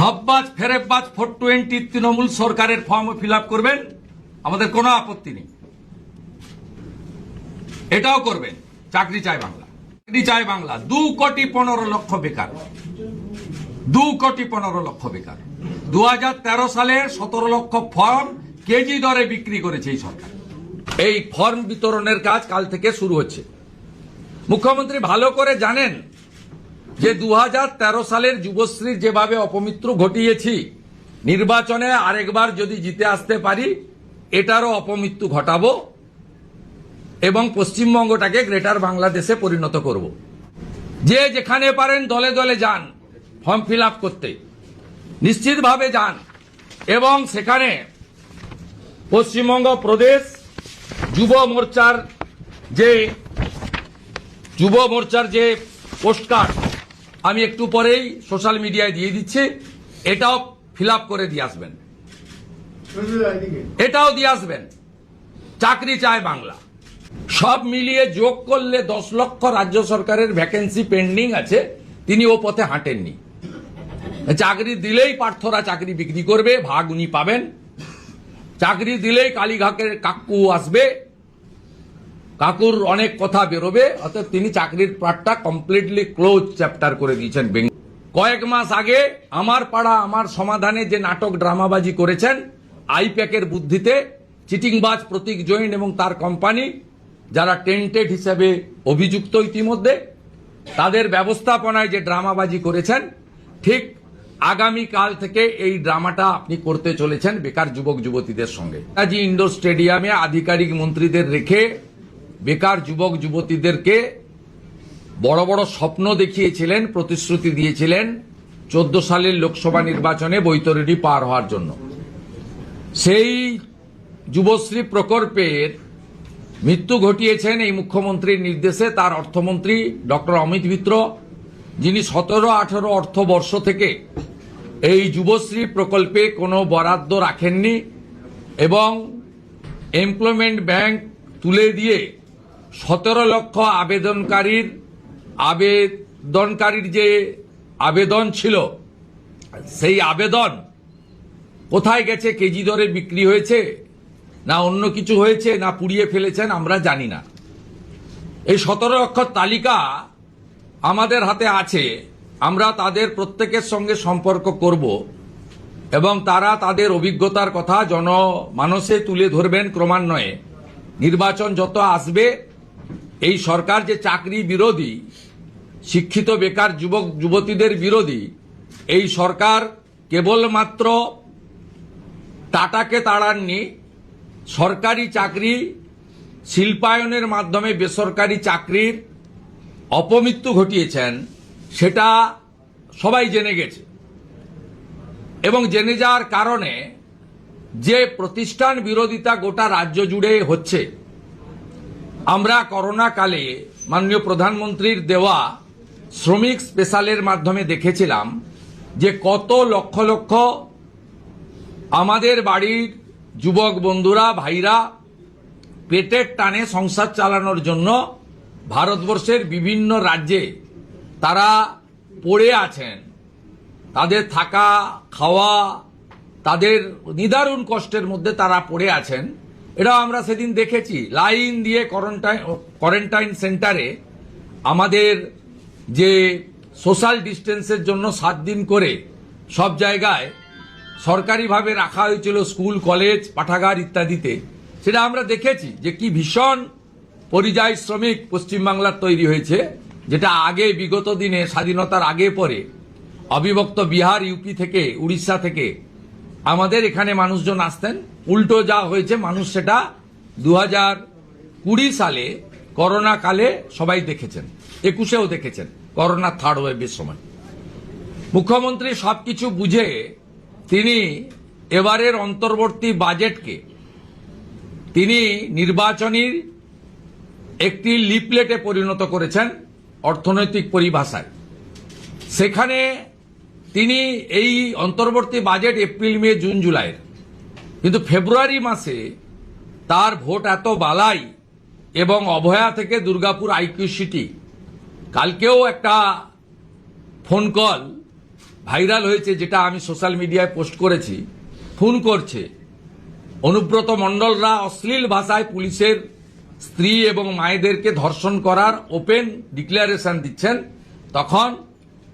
ধপবাজ ফেরেববাজ 420 তৃণমূল সরকারের form fill up করবেন, আমাদের কোনো আপত্তি নেই। এটাও করবেন। চাকরি চাই বাংলা, চাকরি চাই বাংলা। 2,15,00,000 বেকার, 2,15,00,000 বেকার। 2013 সালে 17 লক্ষ ফর্ম কেজি দরে বিক্রি করেছে এই সরকার। এই ফর্ম বিতরণের কাজ কাল থেকে শুরু হচ্ছে। মুখ্যমন্ত্রী ভালো করে জানেন যে 2013 সালের যুবশ্রীর যেভাবে অপমৃত্যু ঘটিয়েছি, নির্বাচনে আরেকবার যদি জিতে আসতে পারি এটারও অপমৃত্যু ঘটাবো এবং পশ্চিমবঙ্গটাকে গ্রেটার বাংলাদেশে পরিণত করব। যে যেখানে পারেন দলে দলে যান ফর্ম ফিল আপ করতে, নিশ্চিতভাবে যান এবং সেখানে পশ্চিমবঙ্গ প্রদেশ যুব মোর্চার যে পোস্টকার্ড আমি একটু পরেই সোশ্যাল মিডিয়ায় দিয়ে দিচ্ছি, এটাও ফিল আপ করে দিয়ে আসবেন, এটাও দিয়ে আসবেন। চাকরি চায় বাংলা। সব মিলিয়ে যোগ করলে 10 লক্ষ রাজ্য সরকারের ভ্যাকেন্সি পেন্ডিং আছে, তিনি ও পথে হাঁটেননি। চাকরি দিলেই পার্থরা চাকরি বিক্রি করবে, ভাগ উনি পাবেন। চাকরি দিলেই কালীঘাটের কাকু আসবে, কাকুর অনেক কথা বেরোবে। অর্থাৎ তিনি চাকরির পার্টটা কমপ্লিটলি ক্লোজ চ্যাপ্টার করে দিয়েছেন। কয়েক মাস আগে আমার পাড়া আমার সমাধানে যে নাটক ড্রামাবাজি করেছেন আইপ্যাকের বুদ্ধিতে, চিটিংবাজ প্রতীক জৈন এবং তার কোম্পানি যারা টেন্টেড হিসেবে অভিযুক্ত ইতিমধ্যে, তাদের ব্যবস্থাপনায় যে ড্রামাবাজি করেছেন, ঠিক আগামী কাল থেকে এই ড্রামাটা আপনি করতে চলেছেন বেকার যুবক যুবতীদের সঙ্গে। নেতাজি ইন্ডোর স্টেডিয়ামে আধিকারিক মন্ত্রীদের রেখে বেকার যুবক যুবতীদেরকে বড় বড় স্বপ্ন দেখিয়েছিলেন, প্রতিশ্রুতি দিয়েছিলেন 14 সালের লোকসভা নির্বাচনে বৈতরণী পার হওয়ার জন্য। সেই যুবশ্রী প্রকল্পের মৃত্যু ঘটিয়েছেন এই মুখ্যমন্ত্রীর নির্দেশে তার অর্থমন্ত্রী ডক্টর অমিত মিত্র, যিনি 17-18 অর্থবর্ষ থেকে এই যুবশ্রী প্রকল্পে কোনো বরাদ্দ রাখেননি এবং এমপ্লয়মেন্ট ব্যাংক তুলে দিয়ে 17 লক্ষ আবেদনকারীর যে আবেদন ছিল, সেই আবেদন কোথায় গেছে? কেজি দরে বিক্রি হয়েছে না অন্য কিছু হয়েছে না পুড়িয়ে ফেলেছেন আমরা জানি না। এই 17 লক্ষ তালিকা আমাদের হাতে আছে। আমরা তাদের প্রত্যেকের সঙ্গে সম্পর্ক করব এবং তারা তাদের অভিজ্ঞতার কথা জনমানসে তুলে ধরবেন ক্রমান্বয়ে। নির্বাচন যত আসবে, এই সরকার যে চাকরি বিরোধী, শিক্ষিত বেকার যুবক যুবতীদের বিরোধী, এই সরকার কেবলমাত্র টাটাকে তাড়াননি, সরকারি চাকরি শিল্পায়নের মাধ্যমে বেসরকারি চাকরির অপমৃত্যু ঘটিয়েছেন, সেটা সবাই জেনে গেছে। এবং জেনে যাওয়ার কারণে যে প্রতিষ্ঠান বিরোধিতা গোটা রাজ্য জুড়ে হচ্ছে, আমরা করোনা কালে মাননীয় প্রধানমন্ত্রীর দেওয়া শ্রমিক স্পেশালের মাধ্যমে দেখেছিলাম যে কত লক্ষ লক্ষ আমাদের বাড়ির যুবক বন্ধুরা, ভাইরা পেটের টানে সংসার চালানোর জন্য ভারতবর্ষের বিভিন্ন রাজ্যে তারা পড়ে আছেন। তাদের থাকা খাওয়া, তাদের নিদারুণ কষ্টের মধ্যে তারা পড়ে আছেন। এটাও আমরা সেদিন দেখেছি। লাইন দিয়ে কোয়ারেন্টাইন সেন্টারে আমাদের যে সোশ্যাল ডিস্টেন্সের জন্য 7 দিন করে সব জায়গায় সরকারিভাবে রাখা হয়েছিল, স্কুল কলেজ পাঠাগার ইত্যাদিতে, সেটা আমরা দেখেছি যে কি ভীষণ পরিযায়ী শ্রমিক পশ্চিমবাংলার তৈরি হয়েছে, যেটা আগে বিগত দিনে স্বাধীনতার আগে পরে অবিভক্ত বিহার, ইউপি থেকে, উড়িষ্যা থেকে আমাদের এখানে মানুষজন আসতেন। উল্টো যা হয়েছে, মানুষ সেটা 2020 সালে করোনা কালে সবাই দেখেছেন, 21-এও দেখেছেন, করোনা থার্ড ওয়েভের সময়। মুখ্যমন্ত্রী সবকিছু বুঝে তিনি এবারের অন্তর্বর্তী বাজেটকে তিনি নির্বাচনীর একটি লিফলেটে পরিণত করেছেন অর্থনৈতিক পরিভাষায়। সেখানে তিনি এই অন্তর্বর্তী বাজেট এপ্রিল, মে, জুন, জুলাইয়ের, কিন্তু ফেব্রুয়ারি মাসে তার ভোট এত বালাই এবং অভয়া থেকে দুর্গাপুর আইকিউ সিটি, কালকেও একটা ফোন কল ভাইরাল হয়েছে, যেটা আমি সোশ্যাল মিডিয়ায় পোস্ট করেছি, ফোন করছে অনুব্রত মণ্ডলরা অশ্লীল ভাষায় পুলিশের স্ত্রী এবং মায়েদেরকে ধর্ষণ করার ওপেন ডিক্লারেশন দিচ্ছেন, তখন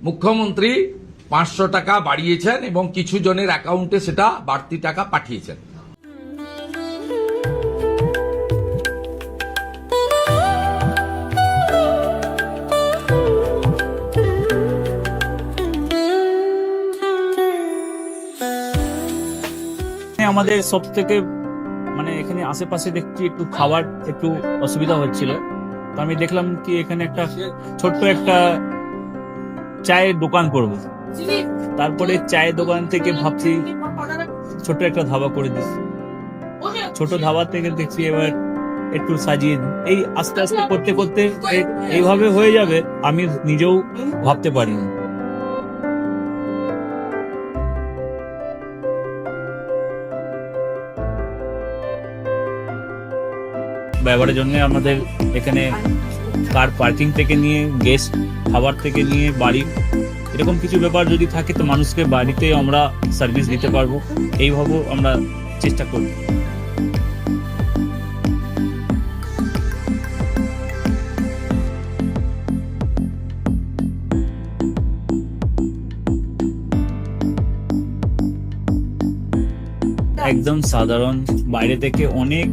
মুখ্যমন্ত্রী 500 টাকা বাড়িয়েছেন এবং কিছু জনের অ্যাকাউন্টে সেটা বাড়তি টাকা পাঠিয়েছেন। আমাদের সব থেকে মানে এখানে আশেপাশে দেখছি একটু খাবার একটু অসুবিধা হচ্ছিল, তো আমি দেখলাম কি এখানে একটা ছোট্ট একটা চায়ের দোকান করব। তারপরে চায়ের দোকান থেকে ভাবছি ছোট একটা ধাবা করে দিই। ছোট ধাবা থেকে দেখছি এবার একটু সাজিয়ে দিই। এই আস্তে আস্তে করতে করতে এইভাবে হয়ে যাবে আমি নিজেও ভাবতে পারিনি। ব্যবহারের জন্য আমাদের এখানে কার পার্কিং থেকে নিয়ে গেস্ট খাবার থেকে নিয়ে বাড়ি এরকম কিছু ব্যাপার যদি থাকে তো মানুষকে বাড়িতে আমরা সার্ভিস দিতে পারবো, এইভাবেও আমরা চেষ্টা করি। একদম সাধারণ, বাইরে থেকে অনেক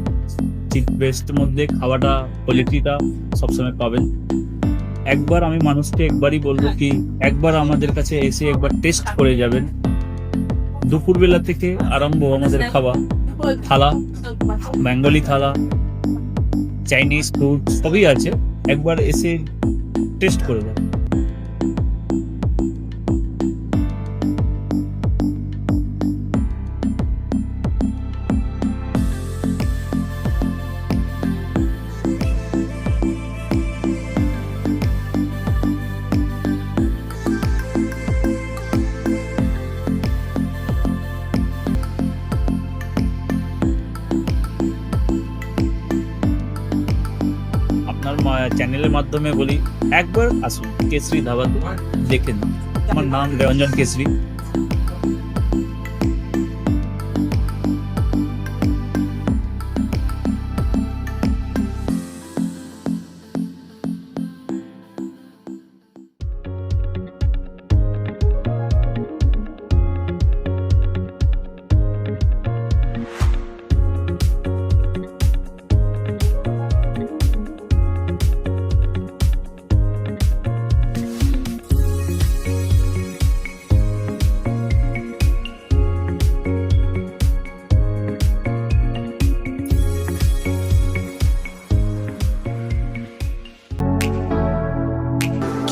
চিপ বেস্টের মধ্যে খাওয়াটা কোয়ালিটিটা সবসময় পাবেন। একবার আমি মানুষকে একবারই বলবো কি একবার আমাদের কাছে এসে একবার টেস্ট করে যাবেন। দুপুরবেলা থেকে আরম্ভ আমাদের খাওয়া, থালা, বেঙ্গলি থালা, চাইনিজ ফুড সবই আছে, একবার এসে টেস্ট করে যাবেন। আপনার চ্যানেলের মাধ্যমে বলি একবার আসুন কেশরী ধাবাতে দেখে নিন। আমার নাম Ranjan Keshari.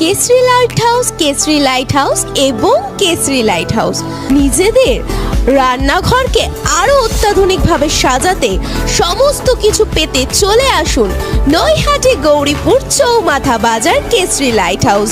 Keshari light house, Keshari light house এবং কেশরী লাইট হাউস নিজেদের রান্নাঘরকে আরো অত্যাধুনিকভাবে সাজাতে সমস্ত কিছু পেতে চলে আসুন নৈহাটি গৌরীপুর চৌমাথা বাজার কেশরী লাইট হাউস।